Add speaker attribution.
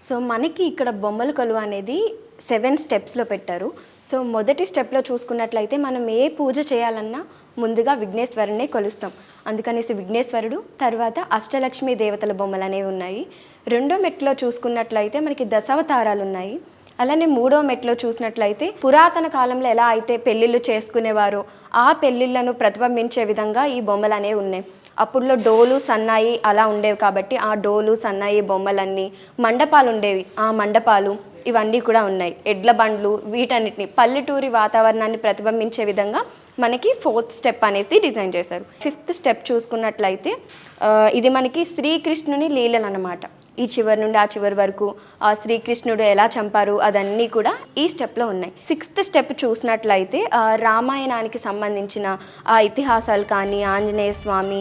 Speaker 1: So మనకి ఇక్కడ బొమ్మల కొలువు అనేది 7 స్టెప్స్లో పెట్టారు. సో మొదటి స్టెప్లో చూసుకున్నట్లయితే మనం ఏ పూజ చేయాలన్నా ముందుగా విఘ్నేశ్వరునే కొలుస్తాం. అందుకనేసి విఘ్నేశ్వరుడు, తర్వాత అష్టలక్ష్మి దేవతల బొమ్మలు అనేవి ఉన్నాయి. రెండో మెట్లో చూసుకున్నట్లయితే మనకి దశావతారాలు ఉన్నాయి. అలానే మూడో మెట్లో చూసినట్లయితే పురాతన కాలంలో ఎలా అయితే పెళ్ళిళ్ళు చేసుకునేవారో ఆ పెళ్ళిళ్ళను ప్రతిబింబించే విధంగా ఈ బొమ్మలు అనేవి ఉన్నాయి. అప్పుడులో డోలు సన్నాయి అలా ఉండేవి కాబట్టి ఆ డోలు సన్నాయి బొమ్మలన్నీ, మండపాలు ఉండేవి, ఆ మండపాలు ఇవన్నీ కూడా ఉన్నాయి. ఎడ్ల బండ్లు, వీటన్నిటిని పల్లెటూరి వాతావరణాన్ని ప్రతిబింబించే విధంగా మనకి 4th స్టెప్ అనేది డిజైన్ చేశారు. 5th స్టెప్ చూసుకున్నట్లయితే ఇది మనకి శ్రీకృష్ణుని లీలలు అన్నమాట. ఈ చివరి నుండి ఆ చివరి వరకు ఆ శ్రీకృష్ణుడు ఎలా చంపారు అదన్నీ కూడా ఈ స్టెప్లో ఉన్నాయి. 6th స్టెప్ చూసినట్లయితే రామాయణానికి సంబంధించిన ఆ ఇతిహాసాలు కానీ, ఆంజనేయ స్వామి